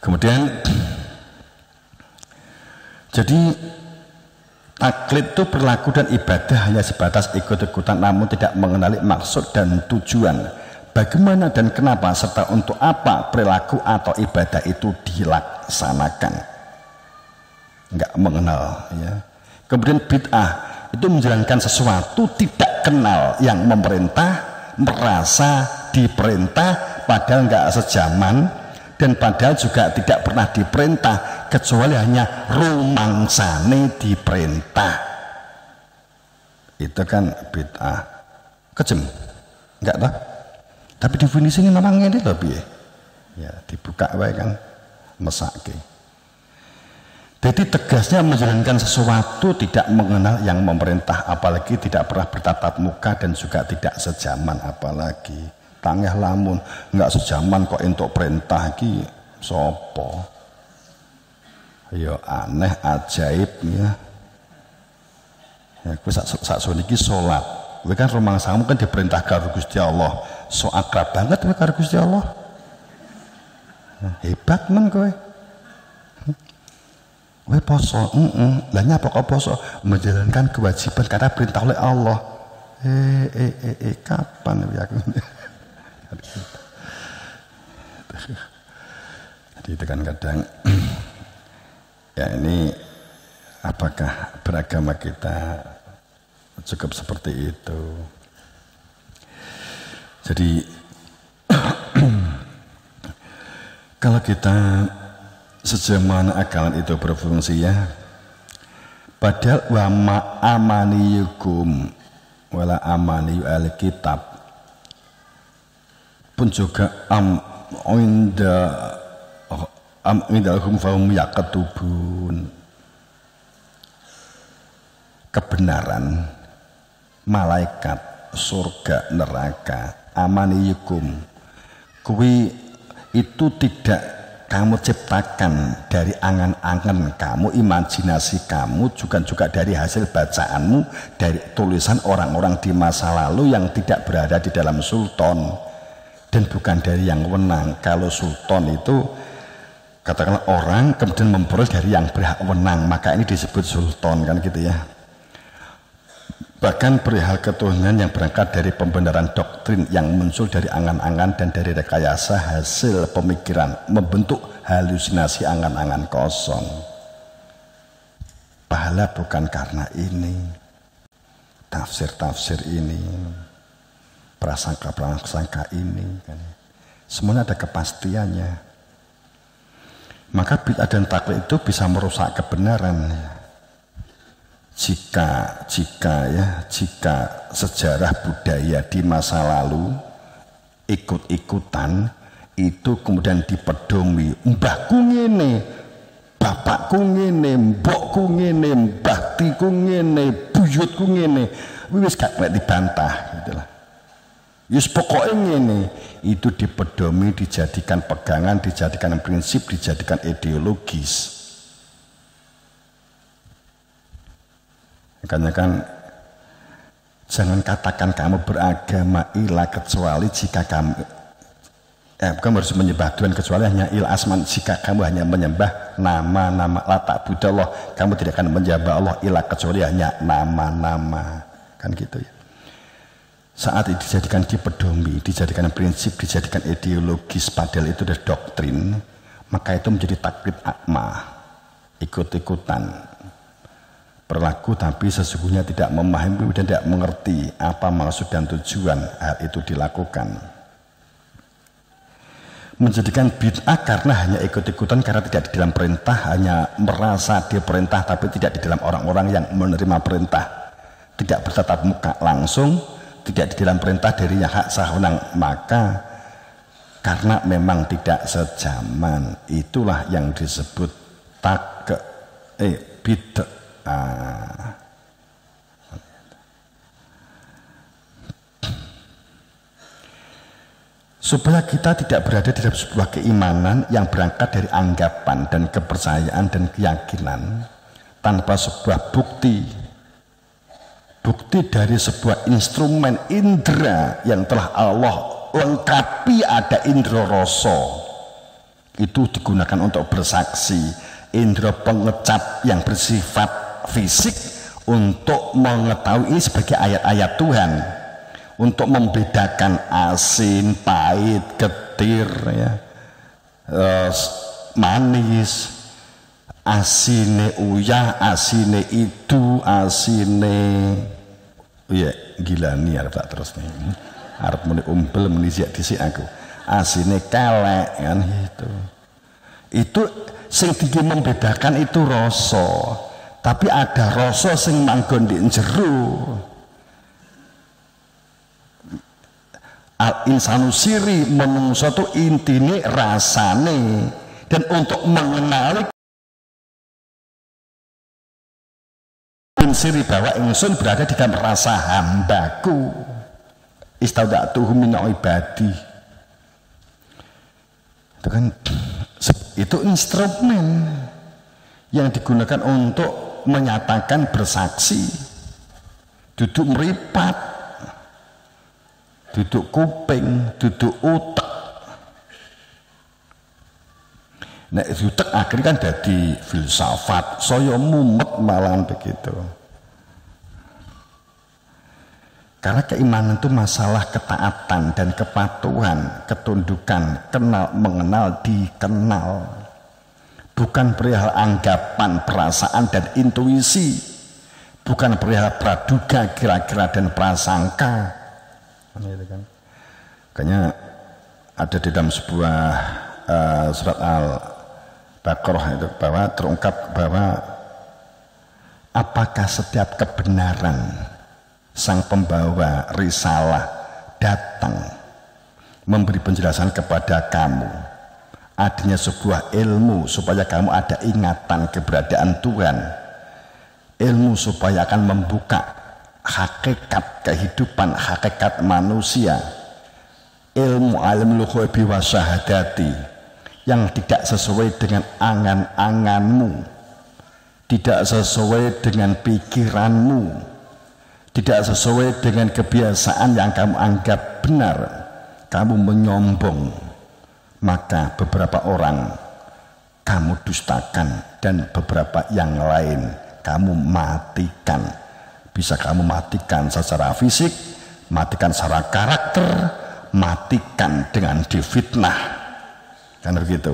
Kemudian jadi taklid itu perilaku dan ibadah hanya sebatas ikut-ikutan namun tidak mengenali maksud dan tujuan, bagaimana dan kenapa serta untuk apa perilaku atau ibadah itu dilaksanakan, nggak mengenal ya. Kemudian bid'ah itu menjalankan sesuatu tidak kenal yang memerintah, merasa diperintah padahal nggak sejaman, dan padahal juga tidak pernah diperintah kecuali hanya rumangsane diperintah. Itu kan bid'ah. Kejem enggak toh? Tapi definisinya memang ini loh piye ya, dibuka wae kan mesake. Jadi tegasnya menjalankan sesuatu tidak mengenal yang memerintah, apalagi tidak pernah bertatap muka dan juga tidak sejaman, apalagi tangeh lamun nggak sejaman kok entuk perintah iki sopo ya, aneh ajaib ya. Ya kowe sak iki salat kowe kan rumangsamu kan diperintah karo Gusti Allah, so akrab banget kowe karo Gusti Allah, hebat men kowe. Kowe poso lah nyapa kok poso? Menjalankan kewajiban karena perintah oleh Allah. Kapan ya aku jadi itu kan kadang ya, ini apakah beragama kita cukup seperti itu? Jadi kalau kita sejauh mana akalan itu berfungsi ya, padahal wa ma amaniyukum wala amaniyu al-kitab pun juga indahum fahum yaqtubun, kebenaran, malaikat, surga, neraka, amaniyukum kuwi itu tidak kamu ciptakan dari angan-angan kamu, imajinasi kamu, juga dari hasil bacaanmu, dari tulisan orang-orang di masa lalu yang tidak berada di dalam sultan, dan bukan dari yang wenang. Kalau sultan itu katakanlah orang kemudian memperoleh dari yang berhak wenang, maka ini disebut sultan kan gitu ya. Bahkan perihal ketuhanan yang berangkat dari pembenaran doktrin yang muncul dari angan-angan dan dari rekayasa hasil pemikiran, membentuk halusinasi angan-angan kosong. Pahala bukan karena ini, tafsir-tafsir ini, prasangka-prasangka ini kan. Semuanya ada kepastiannya. Maka bid'ah dan taklid itu bisa merusak kebenaran. Jika sejarah budaya di masa lalu ikut-ikutan itu kemudian dipedomi, mbahku ngene, bapakku ngene, mbokku ngene, mbahtiku ngene, buyutku ngene, wis gak mek dibantah gitu lah. Yus pokoknya ngene, itu dipedomi, dijadikan pegangan, dijadikan prinsip, dijadikan ideologis. Makanya kan jangan katakan kamu beragama ilah kecuali jika kamu kamu harus menyembah Tuhan kecuali hanya ilah asman. Jika kamu hanya menyembah nama-nama la ta'budallah, kamu tidak akan menyembah Allah ilah kecuali hanya nama-nama, kan gitu ya. Saat itu dijadikan dipedomi, dijadikan prinsip, dijadikan ideologis, padahal itu adalah doktrin, maka itu menjadi taklid akma, ikut-ikutan berlaku tapi sesungguhnya tidak memahami dan tidak mengerti apa maksud dan tujuan hal itu dilakukan. Menjadikan bid'ah karena hanya ikut-ikutan, karena tidak di dalam perintah, hanya merasa diperintah tapi tidak di dalam orang-orang yang menerima perintah, tidak bertatap muka langsung, tidak di dalam perintah dari yang hak sahunang, maka karena memang tidak sejaman, itulah yang disebut bid'ah. Supaya kita tidak berada di dalam sebuah keimanan yang berangkat dari anggapan dan kepercayaan dan keyakinan tanpa sebuah bukti dari sebuah instrumen indera yang telah Allah lengkapi, ada indra rasa, itu digunakan untuk bersaksi. Indra pengecap yang bersifat fisik untuk mengetahui ini sebagai ayat-ayat Tuhan, untuk membedakan asin, pahit, getir, ya, manis, asine uyah, asine itu, asine ya gila nih arep tak terus nih. Arep muni umbel muni dhisik aku. Asine kelek kan gitu. Itu sing tinggi membedakan itu rasa. Tapi ada rasa sing manggon di jero. Al insanu siri, menungso itu intine rasane, dan untuk mengenali siri bahwa ingsun berada di dalam rasa hambaku, istauda'tuhu min ibadi. Itu kan, itu instrumen yang digunakan untuk menyatakan bersaksi, duduk meripat, duduk kuping, duduk utek. Nah utek akhirnya kan jadi filsafat, saya mumet malahan begitu. Karena keimanan itu masalah ketaatan dan kepatuhan, ketundukan, kenal, mengenal, dikenal. Bukan perihal anggapan, perasaan, dan intuisi. Bukan perihal praduga, kira-kira, dan prasangka. Makanya ada di dalam sebuah surat Al-Baqarah itu bahwa terungkap bahwa apakah setiap kebenaran sang pembawa risalah datang memberi penjelasan kepada kamu adanya sebuah ilmu supaya kamu ada ingatan keberadaan Tuhan, ilmu supaya akan membuka hakikat kehidupan, hakikat manusia, ilmu alimul ghaibi wa syahadati yang tidak sesuai dengan angan-anganmu, tidak sesuai dengan pikiranmu, tidak sesuai dengan kebiasaan yang kamu anggap benar, kamu menyombong, maka beberapa orang kamu dustakan dan beberapa yang lain kamu matikan. Bisa kamu matikan secara fisik, matikan secara karakter, matikan dengan difitnah, kan begitu.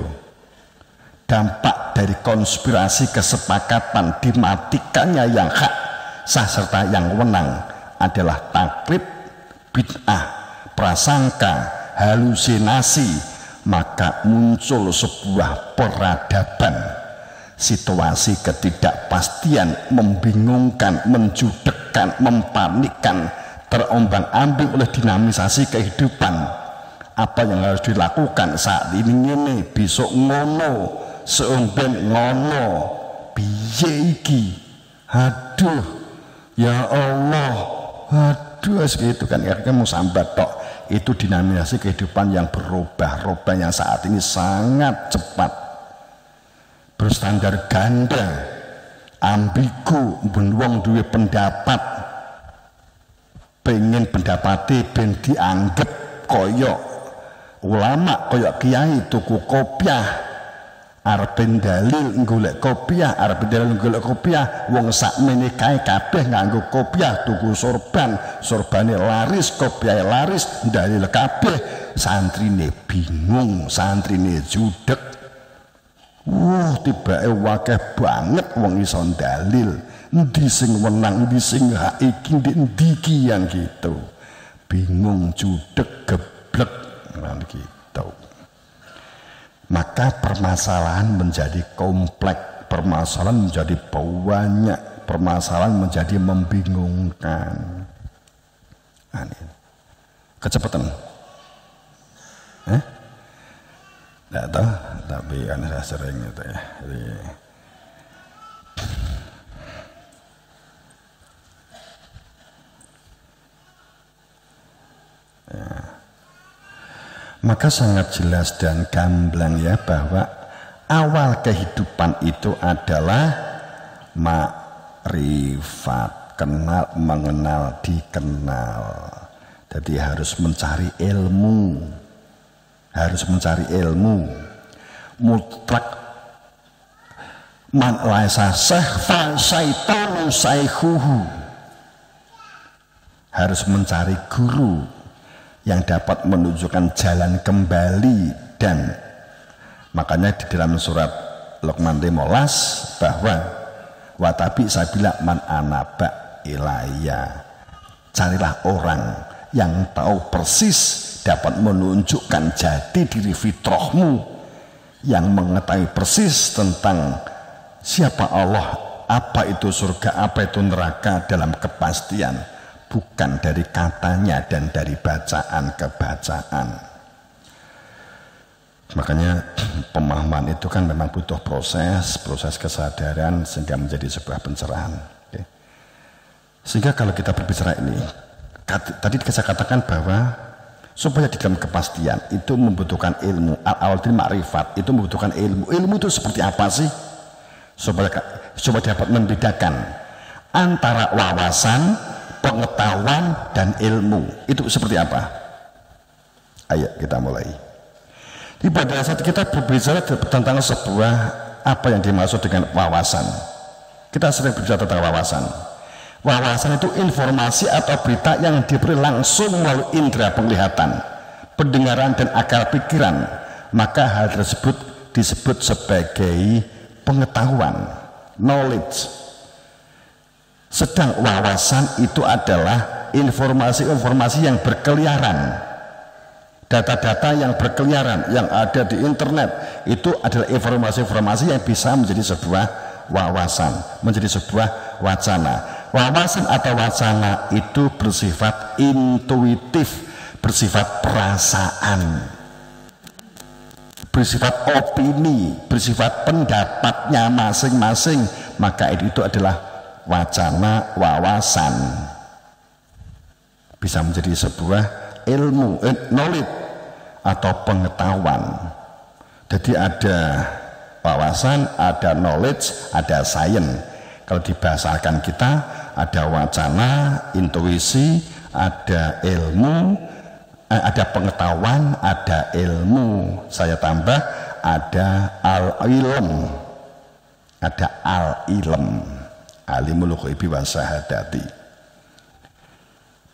Dampak dari konspirasi kesepakatan dimatikannya yang hak sah serta yang wenang adalah taklid, bid'ah, prasangka, halusinasi, maka muncul sebuah peradaban, situasi ketidakpastian, membingungkan, menjudekkan, mempanikkan, terombang-ambing oleh dinamisasi kehidupan. Apa yang harus dilakukan saat ini besok ngono, seumben ngono, piye iki, aduh ya Allah, aduh segitu kan, akhirnya mau sambat tok. Itu dinamisasi kehidupan yang berubah-ubah yang saat ini sangat cepat, berstandar ganda, ambigu, benuang duwe pendapat, pengen pendapatnya ben dianggap koyok ulama, koyok kiai, tuku kopiah, arep dalil golek kopiah, arep dalil golek kopiah, wong sakmene kae kabeh nganggo kopiah, tuku sorban, sorbane laris, kopiah laris, dalil kabeh, santrine bingung, santrine judek. Tibake wakeh banget wong iso dalil, endi sing wenang, endi sing hak iki, endi iki yang gitu. Bingung, judek, geblek, kan gitu. Maka permasalahan menjadi kompleks, permasalahan menjadi banyak, permasalahan menjadi membingungkan. Kecepatan, tidak tahu, tapi kan saya sering itu ya. Jadi, ya. Maka sangat jelas dan gamblang ya bahwa awal kehidupan itu adalah makrifat, kenal, mengenal, dikenal. Jadi harus mencari ilmu, harus mencari ilmu. mutlak. Man laisa sahfa syaitanu saikhuhu, harus mencari guru yang dapat menunjukkan jalan kembali. Dan makanya di dalam surat Luqman 15 bahwa watabi sabila man anaba ilayya, carilah orang yang tahu persis, dapat menunjukkan jati diri fitrahmu, yang mengetahui persis tentang siapa Allah, apa itu surga, apa itu neraka dalam kepastian, bukan dari katanya dan dari bacaan ke bacaan. Makanya pemahaman itu kan memang butuh proses kesadaran sehingga menjadi sebuah pencerahan. Oke. Sehingga kalau kita berbicara ini, tadi saya katakan bahwa supaya di dalam kepastian itu membutuhkan ilmu, al-awal dari makrifat itu membutuhkan ilmu. Ilmu itu seperti apa sih? Supaya dapat membedakan antara wawasan, pengetahuan, dan ilmu. Itu seperti apa? Ayo kita mulai. Di pada saat kita berbicara tentang sebuah apa yang dimaksud dengan wawasan, kita sering berbicara tentang wawasan. Wawasan itu informasi atau berita yang diberi langsung melalui indera penglihatan, pendengaran, dan akal pikiran. Maka hal tersebut disebut sebagai pengetahuan, knowledge. Sedang wawasan itu adalah informasi-informasi yang berkeliaran, data-data yang berkeliaran yang ada di internet. Itu adalah informasi-informasi yang bisa menjadi sebuah wawasan, menjadi sebuah wacana. Wawasan atau wacana itu bersifat intuitif, bersifat perasaan, bersifat opini, bersifat pendapatnya masing-masing. Maka itu adalah wacana, wawasan. Bisa menjadi sebuah ilmu, knowledge atau pengetahuan. Jadi ada wawasan, ada knowledge, ada science. Kalau dibahasakan kita, ada wacana, intuisi, ada ilmu, ada pengetahuan, ada ilmu. Saya tambah ada al-ilm, ada al-ilm, alimul ghaibi wa syahadati.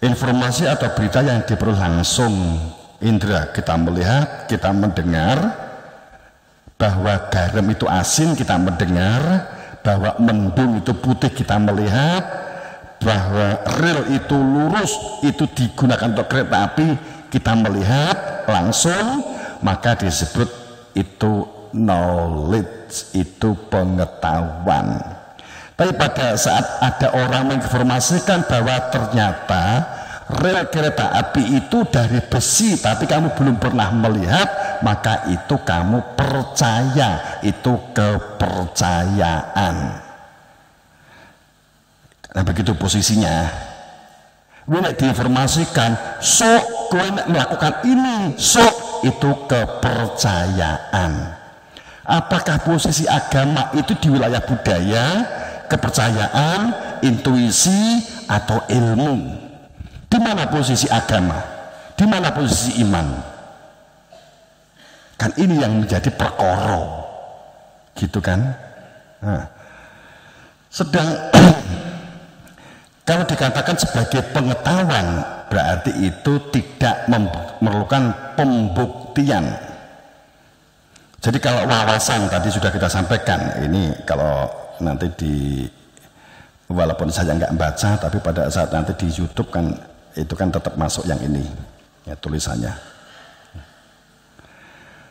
Informasi atau berita yang diperoleh langsung indera, kita melihat, kita mendengar bahwa garam itu asin, kita mendengar bahwa mendung itu putih, kita melihat bahwa rel itu lurus, itu digunakan untuk kereta api, kita melihat langsung. Maka disebut itu knowledge, itu pengetahuan. Tapi pada saat ada orang menginformasikan bahwa ternyata rel kereta api itu dari besi, tapi kamu belum pernah melihat, maka itu kamu percaya, itu kepercayaan. Nah begitu posisinya. Gue diinformasikan, sok gue melakukan ini, sok itu kepercayaan. Apakah posisi agama itu di wilayah budaya, kepercayaan, intuisi, atau ilmu? Di mana posisi agama? Di mana posisi iman? Kan ini yang menjadi perkara, gitu kan? Nah, sedang kalau dikatakan sebagai pengetahuan, berarti itu tidak memerlukan pembuktian. Jadi kalau wawasan tadi sudah kita sampaikan, ini kalau nanti walaupun saya nggak baca, tapi pada saat nanti di YouTube kan itu kan tetap masuk yang ini ya, tulisannya.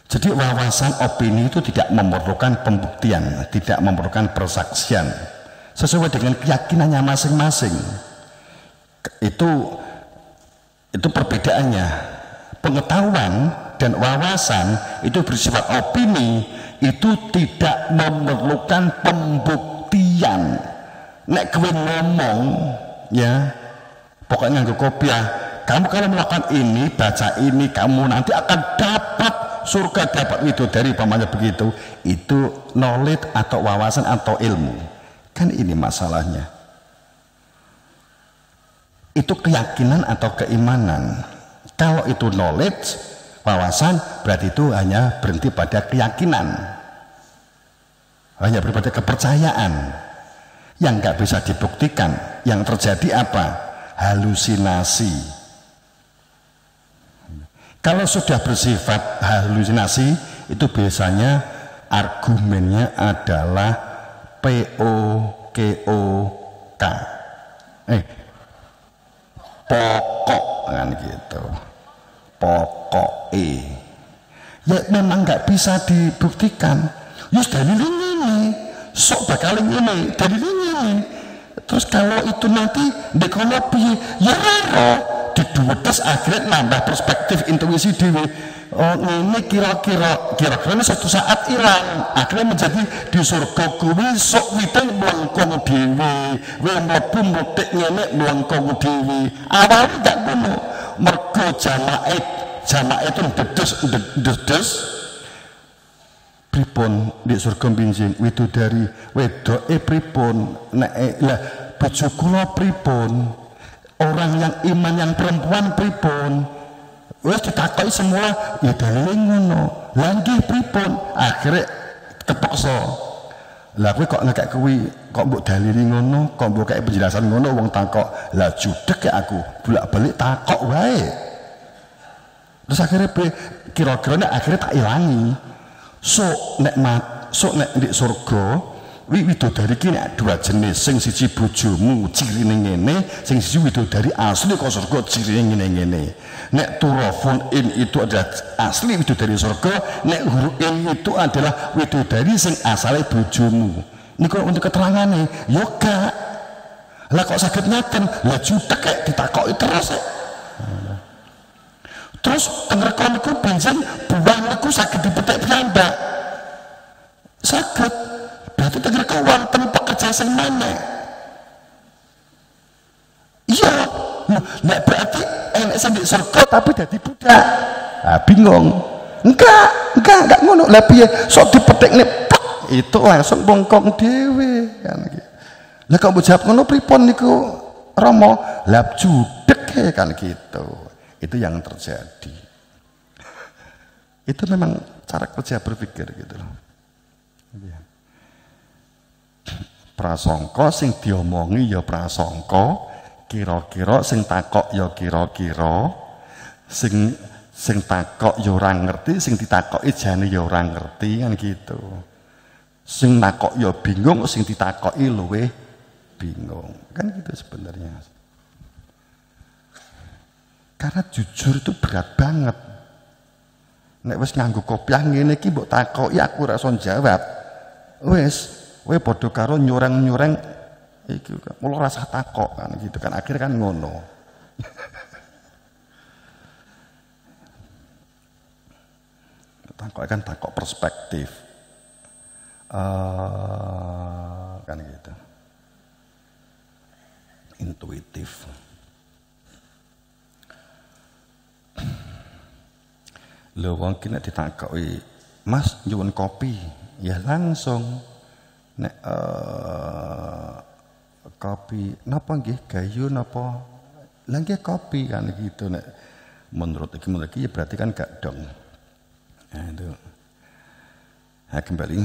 Jadi wawasan opini itu tidak memerlukan pembuktian, tidak memerlukan persaksian, sesuai dengan keyakinannya masing-masing. Itu perbedaannya. Pengetahuan dan wawasan itu bersifat opini, itu tidak memerlukan pembuktian. Nek kowe ngomong ya, pokoknya nganggo kopiah, kamu kalau melakukan ini, baca ini, kamu nanti akan dapat surga, dapat widodari, pamannya begitu. Itu knowledge atau wawasan atau ilmu. Kan ini masalahnya. Itu keyakinan atau keimanan. Kalau itu knowledge, wawasan, berarti itu hanya berhenti pada keyakinan, hanya berhenti pada kepercayaan yang nggak bisa dibuktikan. Yang terjadi apa? Halusinasi. Kalau sudah bersifat halusinasi, itu biasanya argumennya adalah POKOK, pokok kan gitu, pokok ya memang nggak bisa dibuktikan. Yus dalilnya ini, sok bakal ini, dalilnya ini. Terus kalau itu nanti dekono piye, ya raro diduwetes, akhirnya nambah perspektif intuisi dewe. Oh ini kira-kira ini suatu saat hilang, akhirnya menjadi di surga kuwi sok wite mlengkung dewe, we mlebu mutik ngene mlengkung dewe. Awalnya gak ngono, mergo jamaah itu dedes pripun di surga benjing widodari wedoke pripun, nek lah bojo kula pripun, orang yang iman yang perempuan pripun, wis ditakoki semua, ya dalile ngono. Lah nggih pripun? Akhire kepaksa. Lah kowe kok ngekek kuwi, kok mbok dalili ngono, kok mbok kek penjelasan ngono, wong takok. Lah judeg ya aku, bolak-balik takok wae. Terus akhirnya kira-kira akhirnya tak ilangi. Sok nek di surga widodari ki nek dua jenis, sing siji bojomu cirine ngene, sing siji widodari asli kok surga cirine ngene. Nek turafun in itu adalah asli widodari surga, nek huruin itu adalah widodari sing asale bojomu. Niku untuk keterangane, yo gak. Lah kok saged ngaten? Lah jutek kayak ditakoki terus. Terus tengerkon niku bensin buah niku saged dipetik piyambak. Saged. Berarti tengerkon wonten pekerja sing maneh. Iya. Nek berarti enek sing di surga tapi dadi budak. Ah bingung. Enggak ngono. Lah piye sok dipetikne itu langsung bongkong dhewe kan iki. Lah kok mbok jawab ngono pripun niku Rama? Lah judeg kan gitu. Itu yang terjadi. Itu memang cara kerja berpikir gitu loh. Prasangka sing diomongi ya prasangka, kira-kira sing takok ya kira-kira, sing takok ya ora ngerti, sing ditakoki jane ya ora ngerti kan gitu. Sing takok ya bingung, sing ditakoki luwih bingung. Kan gitu sebenarnya. Karena jujur itu berat banget. Nek wis nganggo kopiah ngene iki mbok takoki aku ora iso jawab. Wis, kowe padha karo nyureng-nyureng iki mulo rasa takok kan gitu kan, akhirnya kan ngono. Takok kan takok perspektif. Kan gitu. Intuitif. Lho wong ki nek ditakoki, "Mas, nyuwun kopi." Ya langsung nek kopi napa nggih gayu napa? Lah nggih kopi kan gitu nek menurut iki ya berarti kan gak dong. Nah itu. Nah, kembali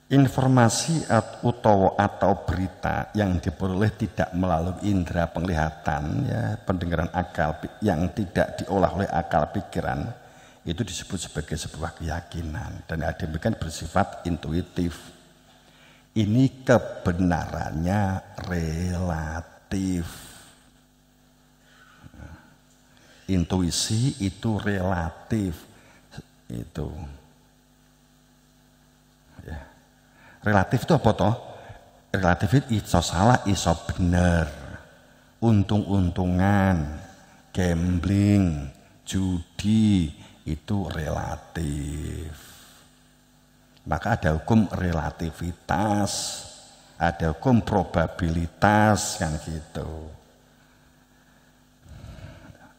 informasi atau berita yang diperoleh tidak melalui indera penglihatan, ya pendengaran akal yang tidak diolah oleh akal pikiran, itu disebut sebagai sebuah keyakinan dan demikian bersifat intuitif. Ini kebenarannya relatif. Intuisi itu relatif itu. Relatif itu apa toh? Relatif itu iso salah, iso bener. Untung-untungan, gambling, judi itu relatif. Maka ada hukum relativitas, ada hukum probabilitas kan gitu.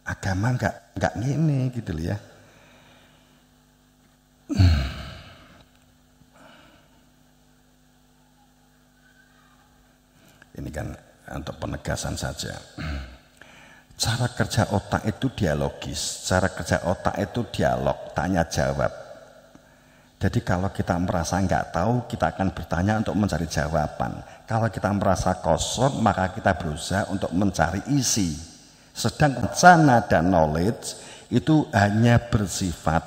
Agama enggak ngene gitu loh ya. Ini kan untuk penegasan saja. Cara kerja otak itu dialogis, cara kerja otak itu dialog, tanya jawab. Jadi kalau kita merasa nggak tahu, kita akan bertanya untuk mencari jawaban. Kalau kita merasa kosong, maka kita berusaha untuk mencari isi. Sedang rencana dan knowledge itu hanya bersifat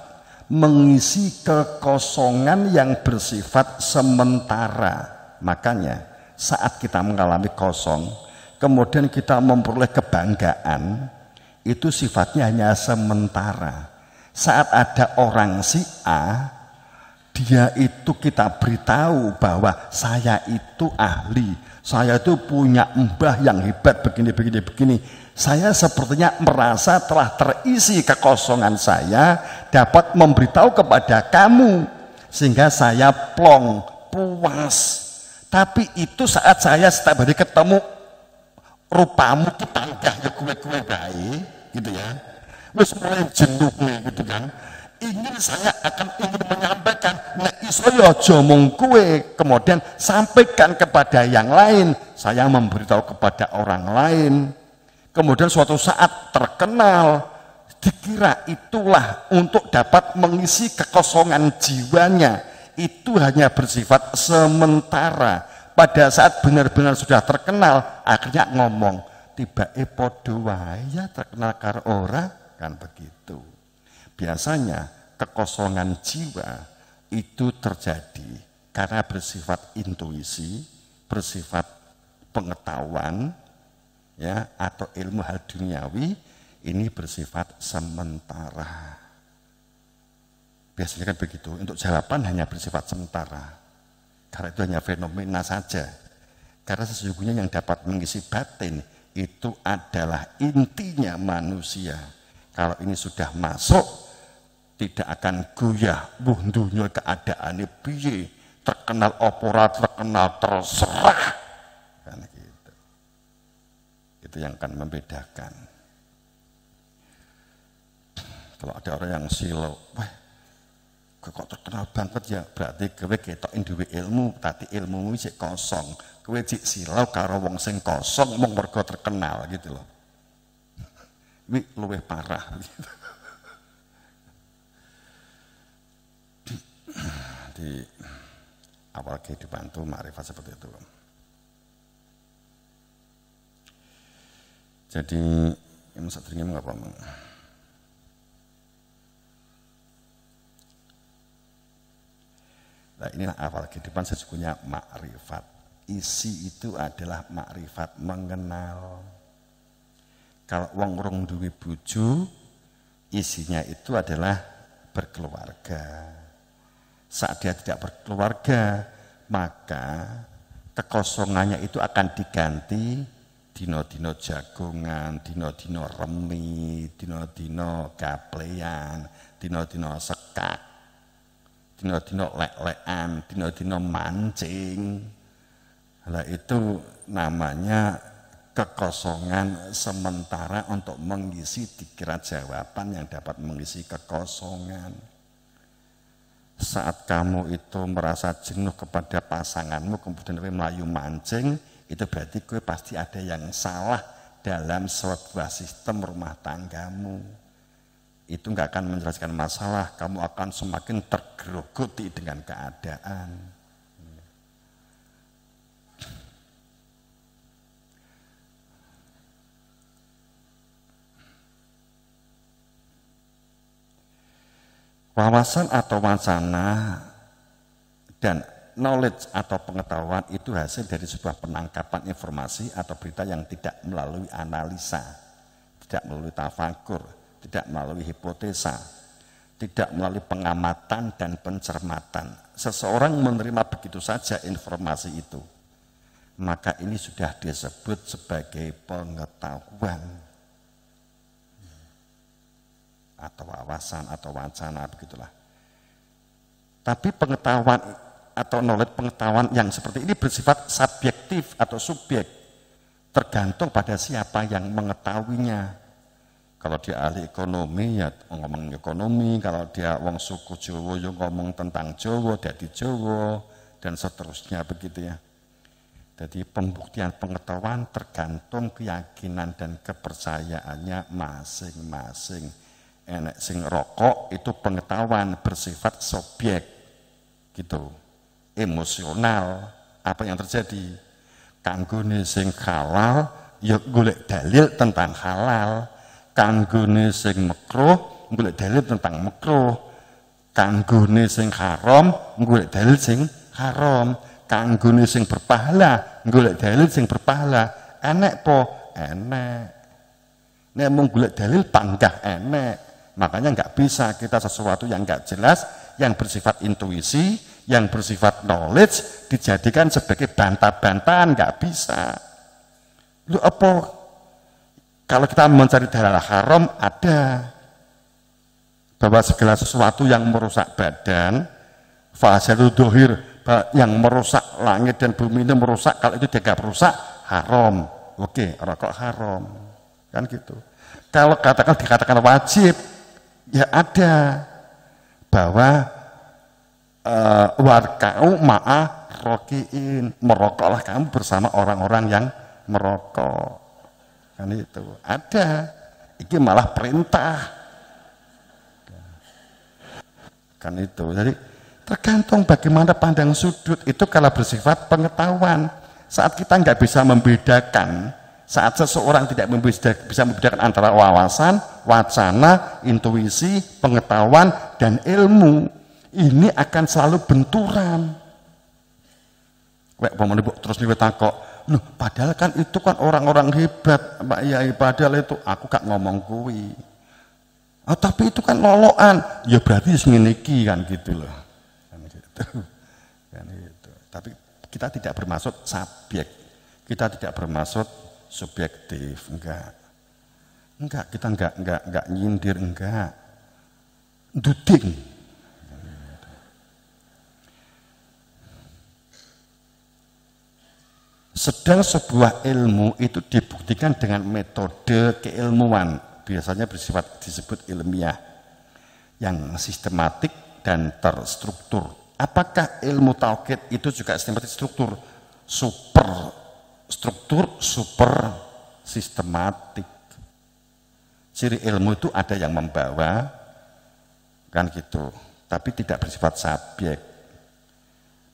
mengisi kekosongan yang bersifat sementara. Makanya saat kita mengalami kosong, kemudian kita memperoleh kebanggaan, itu sifatnya hanya sementara. Saat ada orang si A, dia itu kita beritahu bahwa saya itu ahli, saya itu punya mbah yang hebat begini. Saya sepertinya merasa telah terisi kekosongan saya, dapat memberitahu kepada kamu, sehingga saya plong, puas. Tapi itu saat saya setiap hari ketemu, rupamu kita udah kue baik, gitu ya. Terus mulai jenuh gitu kan. Saya ingin menyampaikan, nek iso ya aja mung kowe, kemudian sampaikan kepada yang lain. Saya memberitahu kepada orang lain. Kemudian suatu saat terkenal, dikira itulah untuk dapat mengisi kekosongan jiwanya. Itu hanya bersifat sementara. Pada saat benar-benar sudah terkenal, akhirnya ngomong, tiba-tiba podo wae ya terkenal karo ora, kan begitu. Biasanya kekosongan jiwa itu terjadi karena bersifat intuisi, bersifat pengetahuan, ya, atau ilmu hal duniawi, ini bersifat sementara. Biasanya kan begitu. Untuk jawaban hanya bersifat sementara, karena itu hanya fenomena saja. Karena sesungguhnya yang dapat mengisi batin itu adalah intinya manusia. Kalau ini sudah masuk, tidak akan goyah, bundunya keadaannya piye, terkenal opera, terkenal terserah, kan gitu. Itu yang akan membedakan. Kalau ada orang yang silau, wah, kok terkenal banget ya, berarti kowe ketokin duwe ilmu, tapi ilmumu sik kosong. Kowe cik silau karo wong sing kosong, mung mergo terkenal gitu loh. Ini luwih parah gitu. Di awal kehidupan itu makrifat seperti itu. Jadi yang sadurunge mengapa? Nah, inilah awal kehidupan sesungguhnya makrifat. Isi itu adalah makrifat, mengenal. Kalau wong urung duwe bojo, isinya itu adalah berkeluarga. Saat dia tidak berkeluarga, maka kekosongannya itu akan diganti dino-dino jagongan, dino-dino remi, dino-dino gaplean, dino-dino sekak, dino-dino lek-lekan, dino-dino mancing. Lah itu namanya kekosongan sementara untuk mengisi dikira jawaban yang dapat mengisi kekosongan. Saat kamu itu merasa jenuh kepada pasanganmu, kemudian kowe melayu mancing, itu berarti kowe pasti ada yang salah dalam sebuah sistem rumah tanggamu. Itu nggak akan menjelaskan masalah, kamu akan semakin tergerogoti dengan keadaan. Wawasan atau wacana dan knowledge atau pengetahuan itu hasil dari sebuah penangkapan informasi atau berita yang tidak melalui analisa, tidak melalui tafakur, tidak melalui hipotesa, tidak melalui pengamatan dan pencermatan. Seseorang menerima begitu saja informasi itu, maka ini sudah disebut sebagai pengetahuan atau wawasan atau wacana, begitulah. Tapi pengetahuan atau knowledge, pengetahuan yang seperti ini bersifat subjektif atau subjek, tergantung pada siapa yang mengetahuinya. Kalau dia ahli ekonomi ya ngomong ekonomi, kalau dia wong suku Jawa ya ngomong tentang Jawa, dadi Jawa, dan seterusnya begitu ya. Jadi pembuktian pengetahuan tergantung keyakinan dan kepercayaannya masing-masing. Enek sing rokok itu pengetahuan bersifat subjek, gitu, emosional. Apa yang terjadi? Kanggone sing halal, ya golek dalil tentang halal. Kanggone sing makruh, golek dalil tentang makruh. Kanggone sing haram, golek dalil sing haram. Kanggone sing berpahala, golek dalil sing berpahala. Enek po? Enek. Nek mung golek dalil panggah enek. Makanya nggak bisa kita sesuatu yang nggak jelas, yang bersifat intuisi, yang bersifat knowledge dijadikan sebagai bantah-bantahan, nggak bisa. Lu apa? Kalau kita mencari dalil haram ada bahwa segala sesuatu yang merusak badan, fasadul dohir, yang merusak langit dan bumi itu merusak, kalau itu dianggap rusak haram. Oke, rokok haram, kan gitu. Kalau dikatakan wajib, ya ada bahwa warka'u ma'a rokiin, merokoklah kamu bersama orang-orang yang merokok, kan itu ada. Ini malah perintah, kan itu. Jadi tergantung bagaimana pandang sudut itu. Kalau bersifat pengetahuan, saat kita nggak bisa membedakan, saat seseorang tidak bisa membedakan antara wawasan, wacana, intuisi, pengetahuan, dan ilmu, ini akan selalu benturan. Terus nih takok, loh, padahal kan itu kan orang-orang hebat, Pak Yai, padahal itu aku gak ngomong kuwi. Oh, tapi itu kan lolokan, ya berarti ngene iki kan gitu loh. Kan gitu. Kan gitu. Tapi kita tidak bermaksud subjek, kita tidak bermaksud subjektif, enggak, kita enggak nyindir, enggak, duding. Sedang sebuah ilmu itu dibuktikan dengan metode keilmuan, biasanya bersifat disebut ilmiah, yang sistematik dan terstruktur. Apakah ilmu tauhid itu juga sistematik struktur? Struktur super sistematik. Ciri ilmu itu ada yang membawa, kan gitu, tapi tidak bersifat subjek.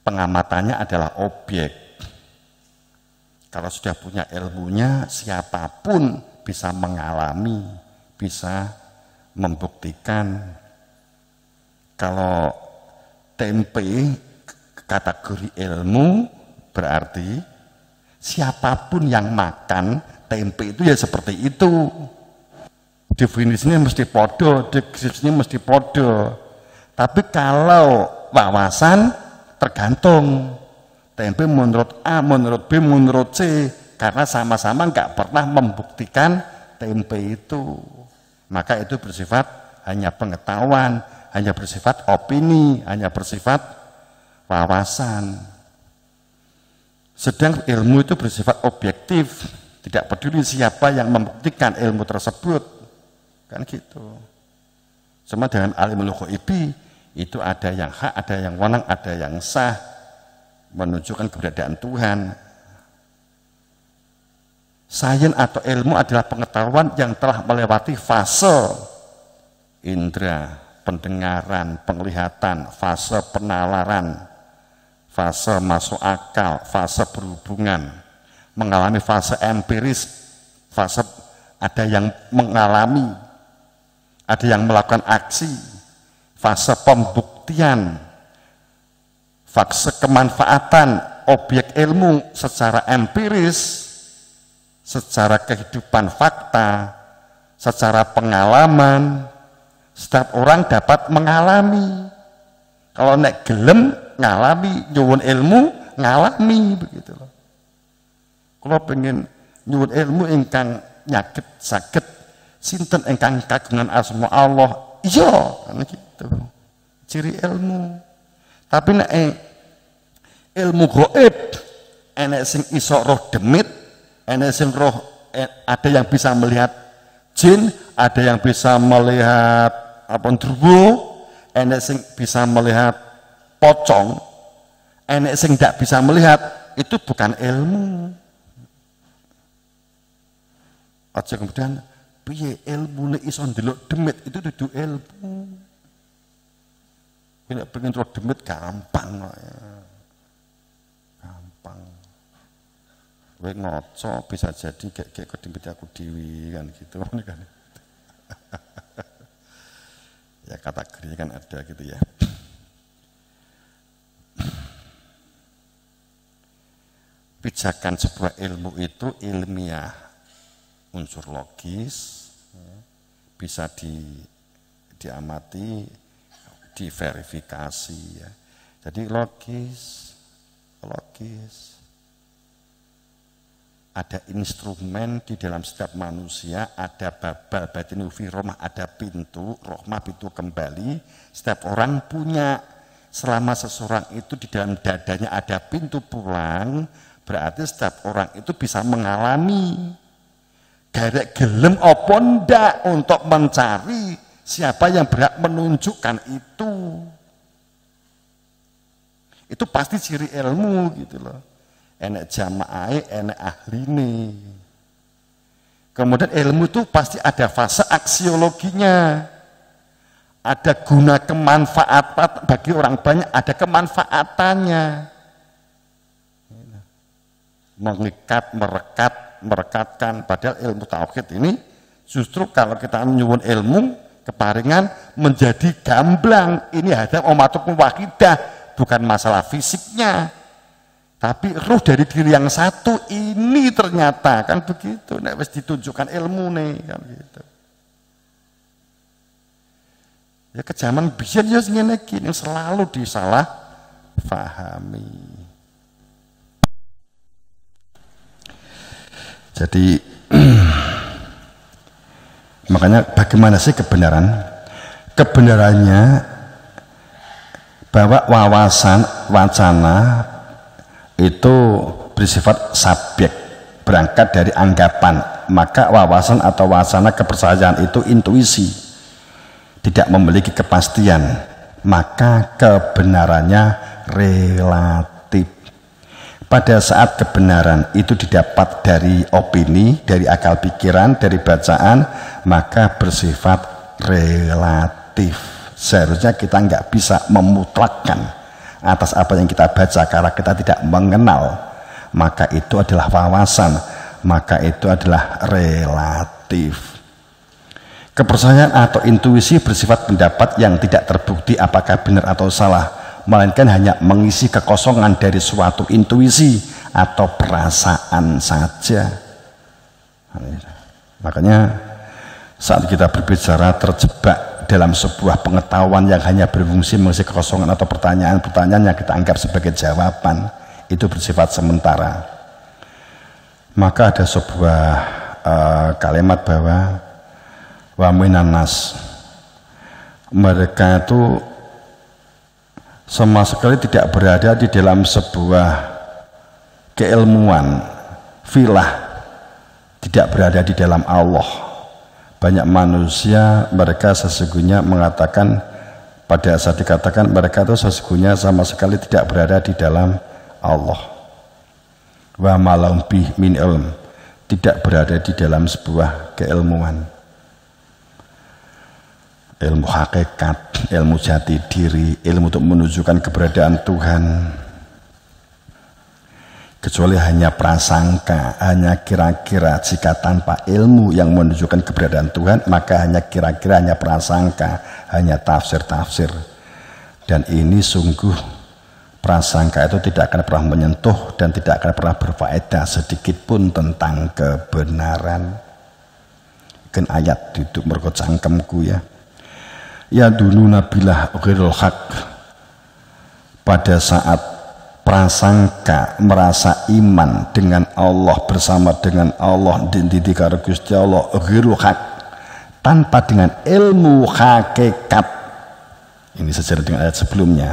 Pengamatannya adalah objek. Kalau sudah punya ilmunya, siapapun bisa mengalami, bisa membuktikan. Kalau tempe kategori ilmu, berarti siapapun yang makan tempe itu ya seperti itu. Definisinya mesti podo, deskripsinya mesti podo. Tapi kalau wawasan tergantung. Tempe menurut A, menurut B, menurut C, karena sama-sama nggak pernah membuktikan tempe itu. Maka itu bersifat hanya pengetahuan, hanya bersifat opini, hanya bersifat wawasan. Sedang ilmu itu bersifat objektif, tidak peduli siapa yang membuktikan ilmu tersebut, kan gitu. Sama dengan alimul ghaibi, itu ada yang hak, ada yang wewenang, ada yang sah, menunjukkan keberadaan Tuhan. Sains atau ilmu adalah pengetahuan yang telah melewati fase indera, pendengaran, penglihatan, fase penalaran, fase masuk akal, fase berhubungan, mengalami fase empiris, fase ada yang mengalami, ada yang melakukan aksi, fase pembuktian, fase kemanfaatan objek ilmu secara empiris, secara kehidupan fakta, secara pengalaman. Setiap orang dapat mengalami. Kalau nek gelem ngalami, nyuwun ilmu ngalami, begitu loh. Kalau pengen nyuwun ilmu ingkang nyakit sakit, sinten ingkang kagungan asma Allah, iya kan gitu. Ciri ilmu. Tapi nek ilmu gaib, enek sing iso roh demit, enek sing roh, ada yang bisa melihat jin, ada yang bisa melihat apa ndruwo, enek sing bisa melihat pocong, enek sing tidak bisa melihat, itu bukan ilmu. Aja kemudian piye ilmune iso ndelok demit itu dudu ilmu. Nek pengen ndelok demit gampang kok ya. Gampang. Kowe ngoco bisa jadi kayak kedemit aku dewi kan gitu kan. Ya kategorinya kan ada gitu ya. Pijakan sebuah ilmu itu ilmiah, unsur logis, bisa diamati, diverifikasi ya. Jadi logis. Ada instrumen di dalam setiap manusia, ada babal batinu fi rohmah, ada pintu, rohmah pintu kembali, setiap orang punya. Selama seseorang itu di dalam dadanya ada pintu pulang, berarti setiap orang itu bisa mengalami. Garek gelem apa ndak untuk mencari siapa yang berhak menunjukkan itu. Itu pasti ciri ilmu gitu loh. Enek jamaah, enek ahline. Kemudian ilmu itu pasti ada fase aksiologinya. Ada guna kemanfaatan bagi orang banyak, ada kemanfaatannya. Mengikat, merekatkan. Padahal ilmu tauhid ini justru kalau kita nyuwun ilmu keparingan menjadi gamblang. Ini hadam ummatukum wahidah, bukan masalah fisiknya. Tapi ruh dari diri yang satu ini ternyata kan begitu. Nek wis ditunjukkan ilmu nih kan gitu. Ya kejaman biyen ya ngene iki selalu disalah pahami. Jadi makanya bagaimana sih kebenaran? Kebenarannya bahwa wawasan wacana itu bersifat subjek, berangkat dari anggapan. Maka wawasan atau wacana kepercayaan itu intuisi, tidak memiliki kepastian, maka kebenarannya relatif. Pada saat kebenaran itu didapat dari opini, dari akal pikiran, dari bacaan, maka bersifat relatif. Seharusnya kita nggak bisa memutlakkan atas apa yang kita baca karena kita tidak mengenal, maka itu adalah wawasan, maka itu adalah relatif. Kepercayaan atau intuisi bersifat pendapat yang tidak terbukti apakah benar atau salah, melainkan hanya mengisi kekosongan dari suatu intuisi atau perasaan saja. Makanya saat kita berbicara terjebak dalam sebuah pengetahuan yang hanya berfungsi mengisi kekosongan atau pertanyaan-pertanyaan yang kita anggap sebagai jawaban, itu bersifat sementara. Maka ada sebuah kalimat bahwa wa minan nas, mereka itu sama sekali tidak berada di dalam sebuah keilmuan, filah, tidak berada di dalam Allah. Banyak manusia mereka sesungguhnya mengatakan, pada saat dikatakan mereka itu sesungguhnya sama sekali tidak berada di dalam Allah. Wa malahum bih min ilm, tidak berada di dalam sebuah keilmuan, ilmu hakikat, ilmu jati diri, ilmu untuk menunjukkan keberadaan Tuhan, kecuali hanya prasangka, hanya kira-kira. Jika tanpa ilmu yang menunjukkan keberadaan Tuhan, maka hanya kira-kira, hanya prasangka, hanya tafsir-tafsir. Dan ini sungguh, prasangka itu tidak akan pernah menyentuh dan tidak akan pernah berfaedah sedikit pun tentang kebenaran. Kan ayat duduk mergo cangkemku ya. Ya dulu nabilah ghairul haq, pada saat prasangka merasa iman dengan Allah, bersama dengan Allah, di karo Gusti Allah, ghairul haq, tanpa dengan ilmu hakikat, ini sejalan dengan ayat sebelumnya,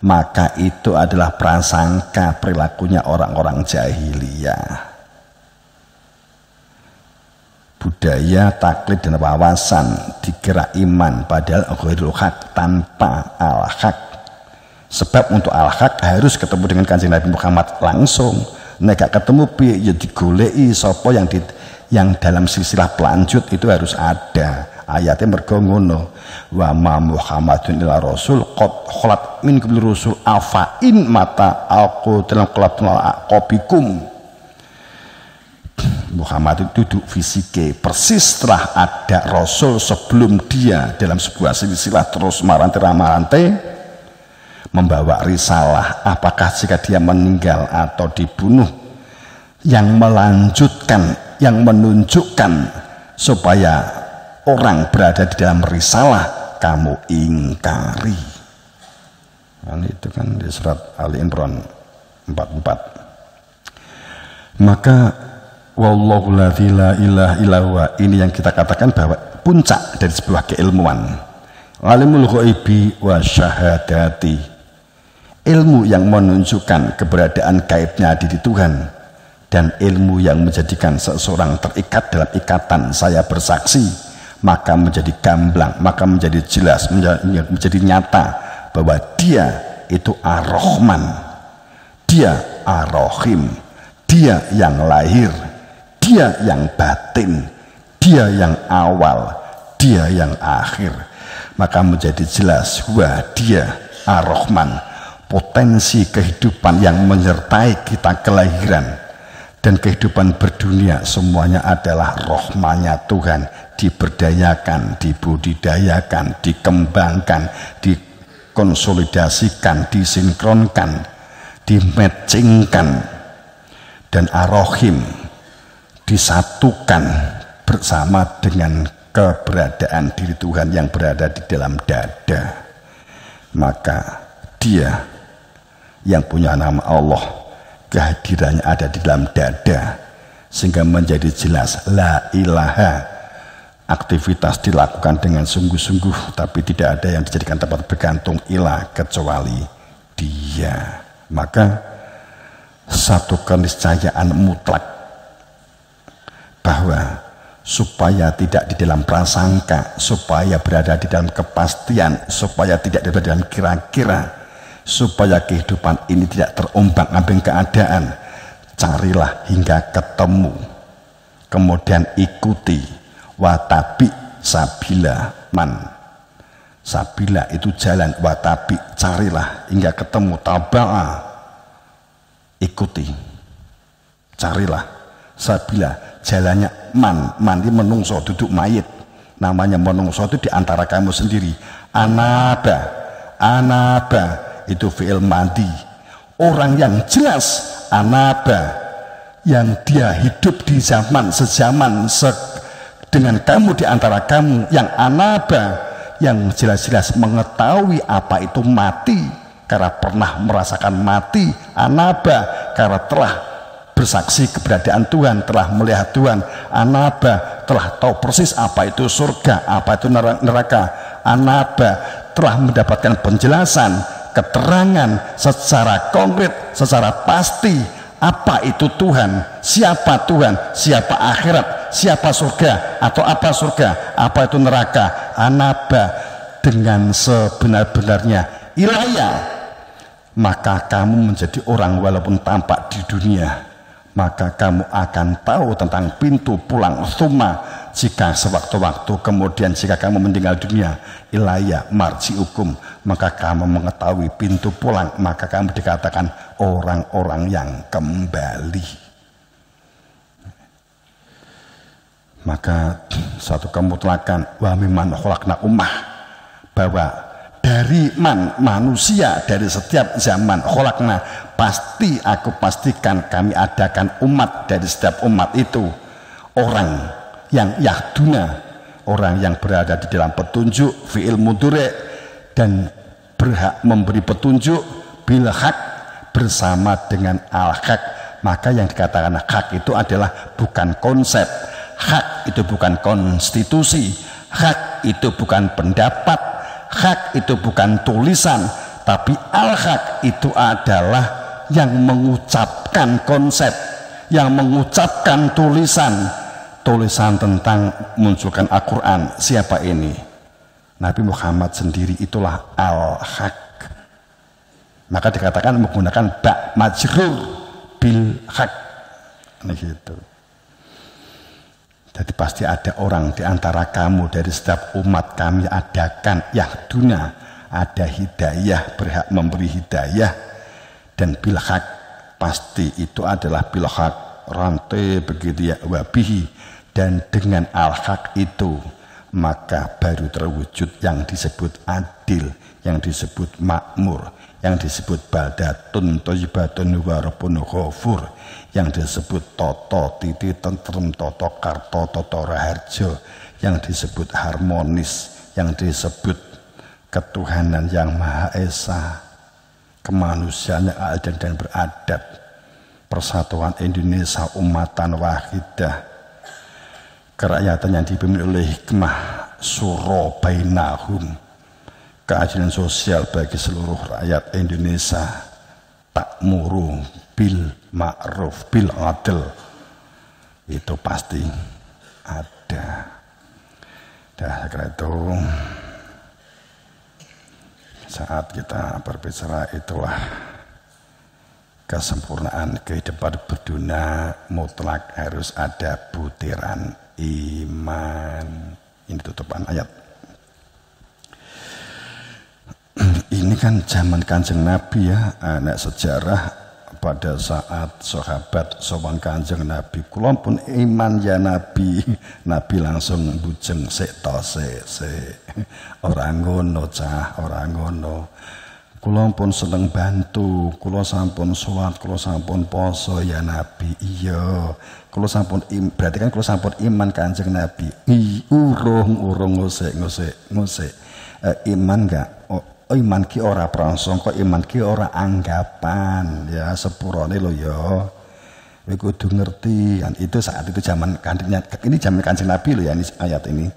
maka itu adalah prasangka, perilakunya orang-orang jahiliyah. Budaya, taklid dan wawasan dikira iman, padahal ghairul haq, tanpa al-haq. Sebab untuk al-haq harus ketemu dengan Kanjeng Nabi Muhammad langsung. Nek gak ketemu piye ya digoleki sapa yang dalam silsilah pelanjut itu harus ada. Ayatnya mergo ngono. Wa ma Muhammadun illa rasul qad khalat min qabli rusul afa in mata aku dalam kelabun aqabikum. Muhammad itu duduk fisike persis setelah ada rasul sebelum dia dalam sebuah silsilah terus marante membawa risalah. Apakah jika dia meninggal atau dibunuh yang melanjutkan, yang menunjukkan supaya orang berada di dalam risalah kamu ingkari. Nah, itu kan di surat Ali Imran 44. Maka wallahu la ilaha illa huwa, ini yang kita katakan bahwa puncak dari sebuah keilmuan. Alimul ghaibi wa syahadati, ilmu yang menunjukkan keberadaan gaibnya di Tuhan, dan ilmu yang menjadikan seseorang terikat dalam ikatan saya bersaksi, maka menjadi gamblang, maka menjadi jelas, menjadi nyata bahwa dia itu Ar-Rahman, dia Ar-Rahim, dia yang lahir, dia yang batin, dia yang awal, dia yang akhir. Maka menjadi jelas bahwa dia Ar-Rahman, potensi kehidupan yang menyertai kita kelahiran dan kehidupan berdunia semuanya adalah rahmanya Tuhan, diberdayakan, dibudidayakan, dikembangkan, dikonsolidasikan, disinkronkan, dimatchingkan, dan Ar-Rahim disatukan bersama dengan keberadaan diri Tuhan yang berada di dalam dada. Maka dia yang punya nama Allah, kehadirannya ada di dalam dada, sehingga menjadi jelas la ilaha. Aktivitas dilakukan dengan sungguh-sungguh, tapi tidak ada yang dijadikan tempat bergantung ilah kecuali dia. Maka satu keniscayaan mutlak bahwa supaya tidak di dalam prasangka, supaya berada di dalam kepastian, supaya tidak berada dalam kira-kira, supaya kehidupan ini tidak terombang-ambing keadaan, carilah hingga ketemu, kemudian ikuti. Watabi sabila man, sabila itu jalan, watabi carilah hingga ketemu, taba'a ikuti, carilah sabila jalannya man ini menungso, duduk mayit, namanya menungso itu diantara kamu sendiri. Anaba itu fi'il madi, orang yang jelas anaba, yang dia hidup di zaman sejaman dengan kamu, di antara kamu yang anaba, yang jelas-jelas mengetahui apa itu mati karena pernah merasakan mati, anaba karena telah bersaksi keberadaan Tuhan, telah melihat Tuhan, anaba telah tahu persis apa itu surga, apa itu neraka, anaba telah mendapatkan penjelasan, keterangan secara konkret, secara pasti apa itu Tuhan, siapa Tuhan, siapa akhirat, siapa surga atau apa surga, apa itu neraka, anaba dengan sebenar-benarnya ilahya. Maka kamu menjadi orang walaupun tampak di dunia, maka kamu akan tahu tentang pintu pulang summa, jika sewaktu-waktu kemudian jika kamu meninggal dunia, ilaya marji hukum, maka kamu mengetahui pintu pulang, maka kamu dikatakan orang-orang yang kembali. Maka satu kemutlakan wa mimman khalaqna ummah, bahwa dari manusia, dari setiap zaman khalaqna, pasti aku pastikan kami adakan umat, dari setiap umat itu orang yang yahduna, orang yang berada di dalam petunjuk fi'il mudhari' dan berhak memberi petunjuk bil haq, bersama dengan al-haq. Maka yang dikatakan hak itu adalah bukan konsep, hak itu bukan konstitusi, hak itu bukan pendapat, hak itu bukan tulisan, tapi al-haq itu adalah yang mengucapkan konsep, yang mengucapkan tulisan tentang munculkan Al-Quran. Siapa ini? Nabi Muhammad sendiri itulah al-haq. Maka dikatakan menggunakan ba majrur bil haq. Gitu. Jadi pasti ada orang di antara kamu dari setiap umat kami adakan yahduna, ada hidayah, berhak memberi hidayah, dan bil haq pasti itu adalah bil haq, rantai begitu ya, wabihi, dan dengan al haq itu maka baru terwujud yang disebut adil, yang disebut makmur, yang disebut baldatun thayyibatun wa rabbun ghafur, yang disebut toto titi tentrem, toto karto, toto raharjo, yang disebut harmonis, yang disebut ketuhanan yang Maha Esa, kemanusiaan yang adil dan beradab, persatuan Indonesia umatan wahidah, kerakyatan yang dipimpin oleh hikmah suro bainahum, keadilan sosial bagi seluruh rakyat Indonesia, takmuru bil ma'ruf bil adil, itu pasti ada. Dah kira itu saat kita berbicara itulah kesempurnaan kehidupan berdunia mutlak harus ada butiran iman. Ini tutupan ayat. Ini kan zaman Kanjeng Nabi ya, anak sejarah pada saat sahabat sowan Kanjeng Nabi, kula pun iman ya Nabi. Nabi langsung bujeng sik to sik. Ora ngono cah, ora ngono. Kula pun seneng bantu, kula sampun salat, kula sampun poso ya Nabi. Iya. Kula sampun berarti kan kula sampun iman Kanjeng Nabi. Urung ngosek. Iman enggak? Iman ki ora prasangka, iman ki ora anggapan ya, sepurane lho ya. Kowe kudu ngerti kan, itu saat itu zaman ini zaman Kanjeng Nabi lho ya, ini ayat ini.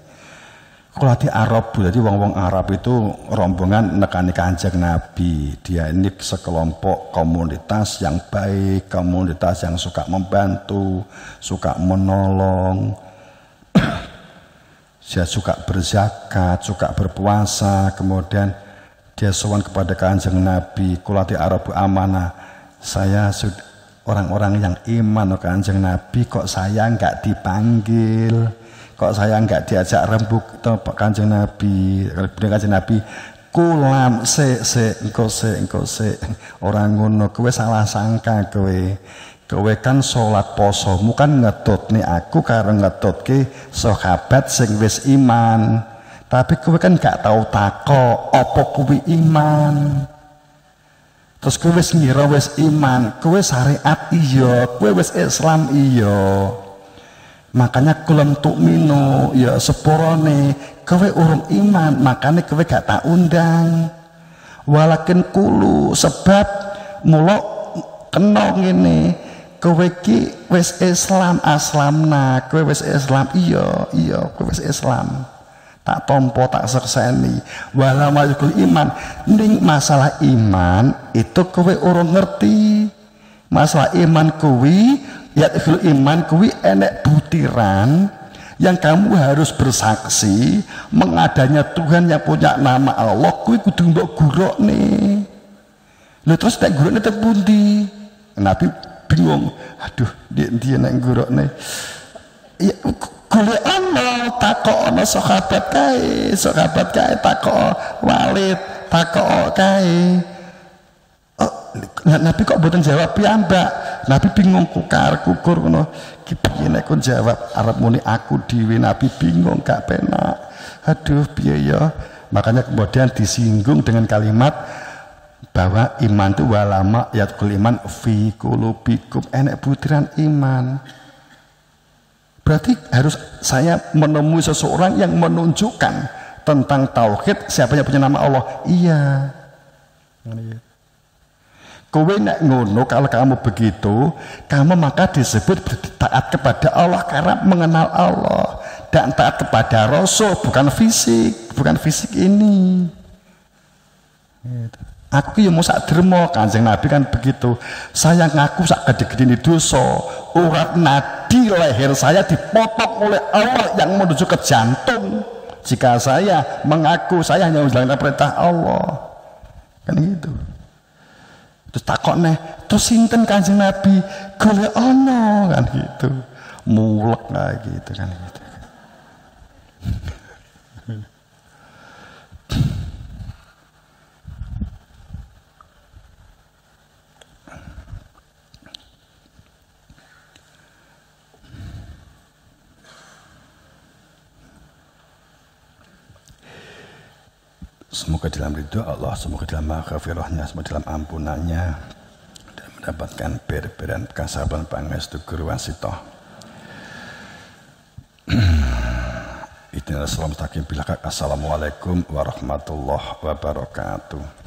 Kalau di Arab, jadi wong-wong Arab itu rombongan nekani Kanjeng Nabi. Dia ini sekelompok komunitas yang baik, komunitas yang suka membantu, suka menolong. Dia suka berzakat, suka berpuasa, kemudian dia sowan kepada Kanjeng Nabi, kulati Arabu amanah, saya orang-orang yang iman Kanjeng Nabi, kok saya enggak dipanggil, kok saya enggak diajak rembuk to Kanjeng Nabi. Kemudian Kanjeng Nabi, kulam engko se orang ngono, kowe salah sangka kowe kan salat posomu kan ngetutne aku karo ngetutke sahabat sing wis iman. Tapi kowe kan gak tahu takok apa kuwi iman. Terus kowe wis ngira wis iman, kowe syariat iya, kowe wis Islam iya. Makanya kulam tu'minu ya sepurane, kowe urung iman, makanya kowe gak tak undang. Walakin kulu sebab mula kena ngene, kowe ki wis Islam aslamna, kowe wis Islam iya, kowe wis Islam. Tak tompo tak sekseni wala majul iman, ning masalah iman itu kowe urung ngerti. Masalah iman kuwi ya iman kuwi enek butiran yang kamu harus bersaksi mengadanya Tuhan yang punya nama Allah, kuwi kudu mbok gurokne. Lha terus nek gurokne teng pundi? Nabi bingung, aduh dia nek gurokne ya golek ana takok ana sahabat kae takok Walid takok kae. Nabi kok mboten jawab piyambak. Nabi bingung kukur ngono. Ki piye nek kon jawab arep muni aku dhewe. Nabi bingung gak penak. Aduh piye ya. Makanya kemudian disinggung dengan kalimat bahwa iman itu walama yatkul iman fi qulubikum, enek butiran iman. Berarti harus saya menemui seseorang yang menunjukkan tentang tauhid, siapa yang punya nama Allah. Iya. Kowe nek ngono, kalau kamu begitu, kamu maka disebut taat kepada Allah karena mengenal Allah, dan taat kepada Rasul, bukan fisik ini. Gitu. Aku yang mau sak dermo, Kanjeng Nabi kan begitu. Saya ngaku sak gede-gede dosa, urat nadi leher saya dipotong oleh Allah yang menuju ke jantung. Jika saya mengaku saya hanya menjalankan perintah Allah, kan gitu. Terus takokne, terus sinten Kanjeng Nabi? Golek ana kan gitu. Mulek kayak gitu kan gitu. Semoga dalam ridho Allah, semoga dalam maghfirahnya, semoga dalam ampunannya, dan mendapatkan ber-beran kasaban pangestu guru wasitoh. Assalamualaikum warahmatullahi wabarakatuh.